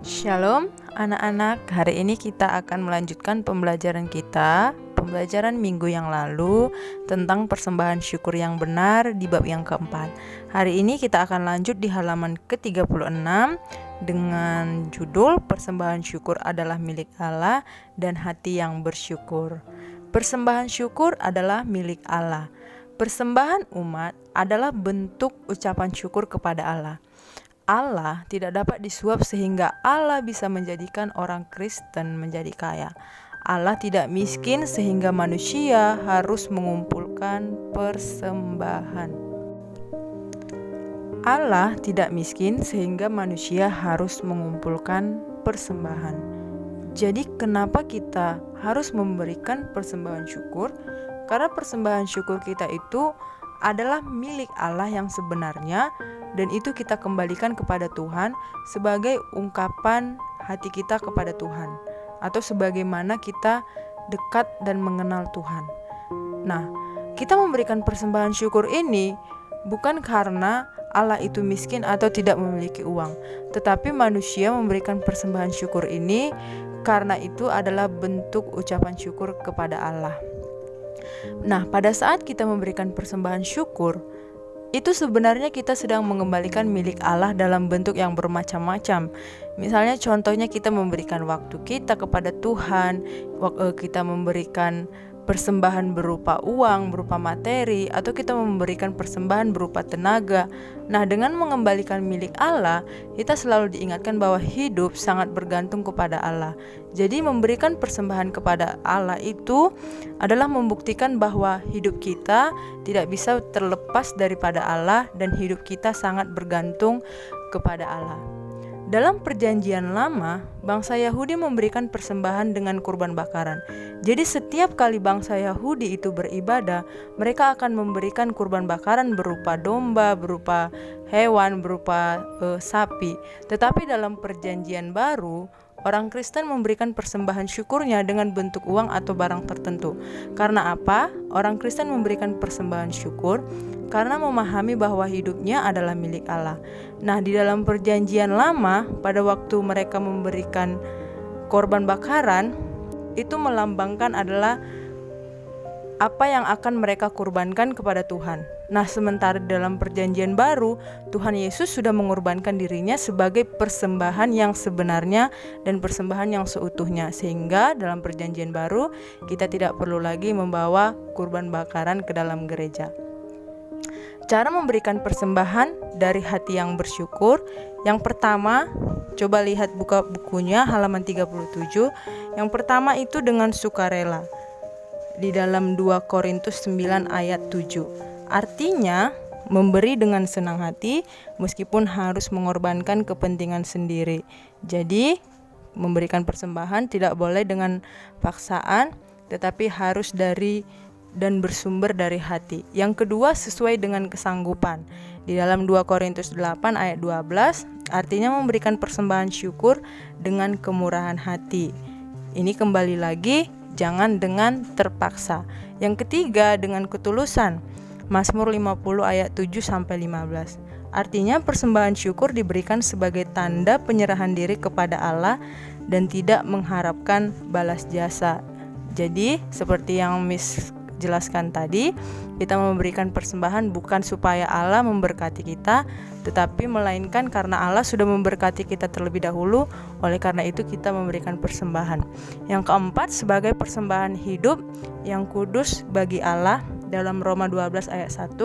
Shalom anak-anak, hari ini kita akan melanjutkan pembelajaran minggu yang lalu tentang persembahan syukur yang benar di bab yang keempat. Hari ini kita akan lanjut di halaman ke-36 dengan judul Persembahan syukur adalah milik Allah dan hati yang bersyukur. Persembahan syukur adalah milik Allah. Persembahan umat adalah bentuk ucapan syukur kepada Allah. Allah tidak dapat disuap sehingga Allah bisa menjadikan orang Kristen menjadi kaya. Allah tidak miskin sehingga manusia harus mengumpulkan persembahan. Allah tidak miskin sehingga manusia harus mengumpulkan persembahan. Jadi kenapa kita harus memberikan persembahan syukur? Karena persembahan syukur kita itu adalah milik Allah yang sebenarnya, dan itu kita kembalikan kepada Tuhan sebagai ungkapan hati kita kepada Tuhan, atau sebagaimana kita dekat dan mengenal Tuhan. Nah, kita memberikan persembahan syukur ini bukan karena Allah itu miskin atau tidak memiliki uang, tetapi manusia memberikan persembahan syukur ini karena itu adalah bentuk ucapan syukur kepada Allah. Nah, pada saat kita memberikan persembahan syukur, itu sebenarnya kita sedang mengembalikan milik Allah dalam bentuk yang bermacam-macam. Misalnya contohnya kita memberikan waktu kita kepada Tuhan, kita memberikan persembahan berupa uang, berupa materi, atau kita memberikan persembahan berupa tenaga. Nah, dengan mengembalikan milik Allah, kita selalu diingatkan bahwa hidup sangat bergantung kepada Allah. Jadi memberikan persembahan kepada Allah itu adalah membuktikan bahwa hidup kita tidak bisa terlepas daripada Allah dan hidup kita sangat bergantung kepada Allah. Dalam perjanjian lama, bangsa Yahudi memberikan persembahan dengan kurban bakaran. Jadi setiap kali bangsa Yahudi itu beribadah, mereka akan memberikan kurban bakaran berupa domba, berupa hewan, berupa sapi. Tetapi dalam perjanjian baru, orang Kristen memberikan persembahan syukurnya dengan bentuk uang atau barang tertentu. Karena apa? Orang Kristen memberikan persembahan syukur karena memahami bahwa hidupnya adalah milik Allah. Nah, di dalam perjanjian lama, pada waktu mereka memberikan korban bakaran, itu melambangkan adalah apa yang akan mereka kurbankan kepada Tuhan. Nah, sementara dalam perjanjian baru, Tuhan Yesus sudah mengorbankan dirinya sebagai persembahan yang sebenarnya dan persembahan yang seutuhnya. Sehingga dalam perjanjian baru, kita tidak perlu lagi membawa kurban bakaran ke dalam gereja. Cara memberikan persembahan dari hati yang bersyukur. Yang pertama, coba lihat buka bukunya halaman 37. Yang pertama itu dengan sukarela. Di dalam 2 Korintus 9 ayat 7. Artinya, memberi dengan senang hati meskipun harus mengorbankan kepentingan sendiri. Jadi, memberikan persembahan tidak boleh dengan paksaan, tetapi harus dari dan bersumber dari hati. Yang kedua, sesuai dengan kesanggupan. Di dalam 2 Korintus 8 ayat 12, artinya memberikan persembahan syukur dengan kemurahan hati. Ini kembali lagi, jangan dengan terpaksa. Yang ketiga, dengan ketulusan. Mazmur 50 ayat 7-15. Artinya persembahan syukur diberikan sebagai tanda penyerahan diri kepada Allah dan tidak mengharapkan balas jasa. Jadi, seperti yang Miss jelaskan tadi, kita memberikan persembahan bukan supaya Allah memberkati kita, tetapi melainkan karena Allah sudah memberkati kita terlebih dahulu. Oleh karena itu kita memberikan persembahan. Yang keempat, sebagai persembahan hidup yang kudus bagi Allah dalam Roma 12 ayat 1.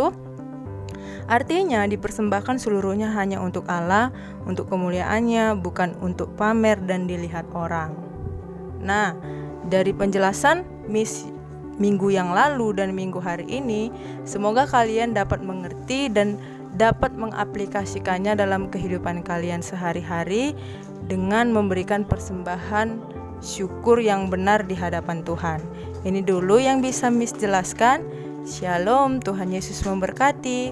Artinya dipersembahkan seluruhnya hanya untuk Allah, untuk kemuliaannya, bukan untuk pamer dan dilihat orang. Nah, dari penjelasan minggu yang lalu dan minggu hari ini, semoga kalian dapat mengerti dan dapat mengaplikasikannya dalam kehidupan kalian sehari-hari dengan memberikan persembahan syukur yang benar di hadapan Tuhan. Ini dulu yang bisa Miss jelaskan. Shalom, Tuhan Yesus memberkati.